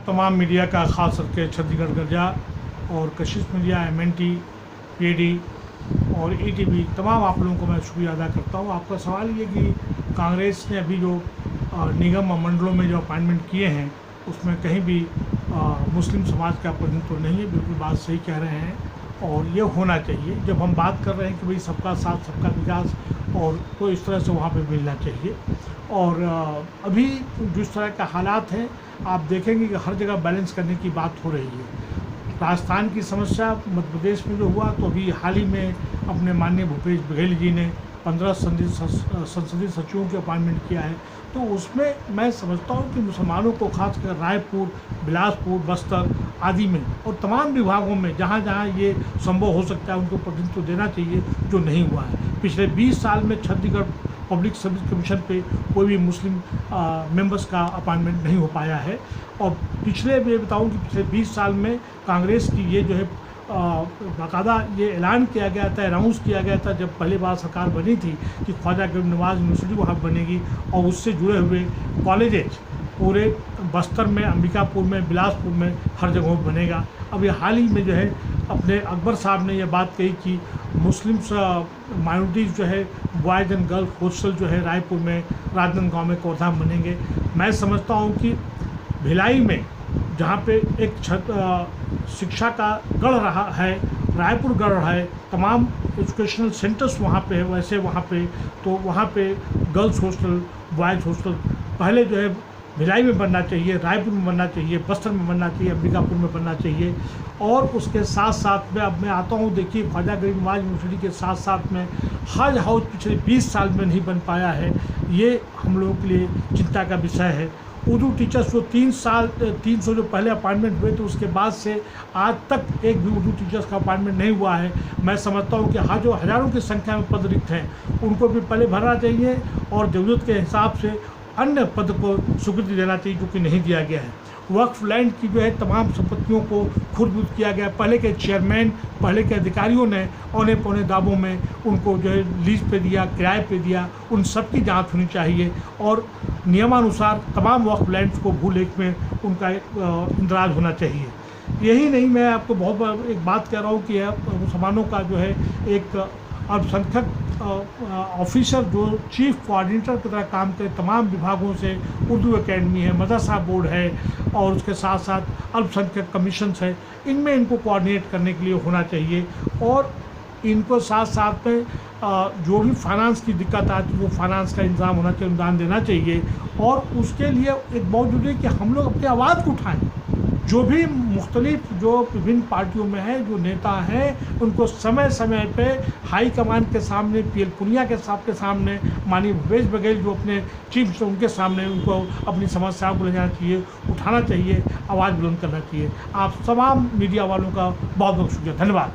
तमाम मीडिया का, ख़ास करके छत्तीसगढ़ गरजा और कशिश मीडिया, MNT, PD और ETV, तमाम आप लोगों को मैं शुक्रिया अदा करता हूँ। आपका सवाल ये कि कांग्रेस ने अभी जो निगम और मंडलों में जो अपॉइंटमेंट किए हैं उसमें कहीं भी मुस्लिम समाज का प्रतिनिधित्व नहीं है। बिल्कुल बात सही कह रहे हैं और ये होना चाहिए। जब हम बात कर रहे हैं कि भाई सबका साथ सबका विकास, और तो इस तरह से वहाँ पे मिलना चाहिए। और अभी जिस तरह के हालात हैं आप देखेंगे कि हर जगह बैलेंस करने की बात हो रही है। राजस्थान की समस्या मध्य प्रदेश में जो हुआ, तो अभी हाल ही में अपने माननीय भूपेश बघेल जी ने 15 संसदीय सचिवों की अपॉइंटमेंट किया है। तो उसमें मैं समझता हूँ कि मुसलमानों को खासकर रायपुर, बिलासपुर, बस्तर आदि में और तमाम विभागों में जहाँ जहाँ ये संभव हो सकता है उनको प्रतिनिधित्व देना चाहिए, जो नहीं हुआ है। पिछले 20 साल में छत्तीसगढ़ पब्लिक सर्विस कमीशन पे कोई भी मुस्लिम मेंबर्स का अपॉइंटमेंट नहीं हो पाया है। और पिछले मैं बताऊँ कि पिछले 20 साल में कांग्रेस की ये जो है बाकायदा ये ऐलान किया गया था, अनाउंस किया गया था जब पहली बार सरकार बनी थी कि ख्वाजा गरीब नवाज यूनिवर्सिटी वहाँ बनेगी और उससे जुड़े हुए कॉलेजेज पूरे बस्तर में, अंबिकापुर में, बिलासपुर में हर जगह बनेगा। अब ये हाल ही में जो है अपने अकबर साहब ने यह बात कही कि मुस्लिम माइनॉरिटीज़ जो है बॉयज़ एंड गर्ल्स हॉस्टल जो है रायपुर में, राजनांदगांव में कोरधाम बनेंगे। मैं समझता हूँ कि भिलाई में जहाँ पे एक शिक्षा का गढ़ रहा है, रायपुर गढ़ है, तमाम एजुकेशनल सेंटर्स वहाँ पे है, वैसे वहाँ पे तो वहाँ पे गर्ल्स हॉस्टल, बॉयज़ हॉस्टल पहले जो है भिलाई में बनना चाहिए, रायपुर में बनना चाहिए, बस्तर में बनना चाहिए, अंबिकापुर में बनना चाहिए। और उसके साथ साथ में अब मैं आता हूँ, देखिए ख्वाजा गरीब नवाज यूनिवर्सिटी के साथ साथ में हज हाउस पिछले 20 साल में नहीं बन पाया है। ये हम लोगों के लिए चिंता का विषय है। उर्दू टीचर्स जो 300 जो पहले अपॉइंटमेंट हुए थे उसके बाद से आज तक एक भी उर्दू टीचर्स का अपॉइंटमेंट नहीं हुआ है। मैं समझता हूँ कि जो हज़ारों की संख्या में पद रिक्त हैं उनको भी पहले भरना चाहिए और ज़रूरत के हिसाब से अन्य पद को स्वीकृति देना चाहिए, जो कि नहीं दिया गया है। वक्फ लैंड की जो है तमाम संपत्तियों को खुर्द-बुर्द किया गया। पहले के चेयरमैन, पहले के अधिकारियों ने औने पौने दावों में उनको जो है लीज पे दिया, किराए पे दिया। उन सब की जांच होनी चाहिए और नियमानुसार तमाम वक्फ लैंड्स को भूलेख में उनका इंदराज होना चाहिए। यही नहीं, मैं आपको बहुत बार एक बात कह रहा हूँ कि मुसलमानों का जो है एक अल्पसंख्यक ऑफिसर जो चीफ कोऑर्डिनेटर की तरह काम करे तमाम विभागों से, उर्दू एकेडमी है, मदरसा बोर्ड है और उसके साथ साथ अल्पसंख्यक कमीशंस है, इनमें इनको कोऑर्डिनेट करने के लिए होना चाहिए। और इनको साथ साथ में जो भी फाइनेंस की दिक्कत आती है वो फाइनेंस का इंतजाम होना चाहिए, अनुदान देना चाहिए। और उसके लिए एक बहुत जरूरी है कि हम लोग अपनी आवाज़ को उठाएँ। जो भी मुख्तलिफ जो विभिन्न पार्टियों में है, जो नेता हैं, उनको समय समय पे हाई कमान के सामने, PL पुनिया के साहब के सामने, माननीय भूपेश बघेल जो अपने चीफ मिनिस्टर उनके सामने उनको अपनी समस्याओं को ले जाना चाहिए, उठाना चाहिए, आवाज़ बुलंद करना चाहिए। आप तमाम मीडिया वालों का बहुत बहुत शुक्रिया, धन्यवाद।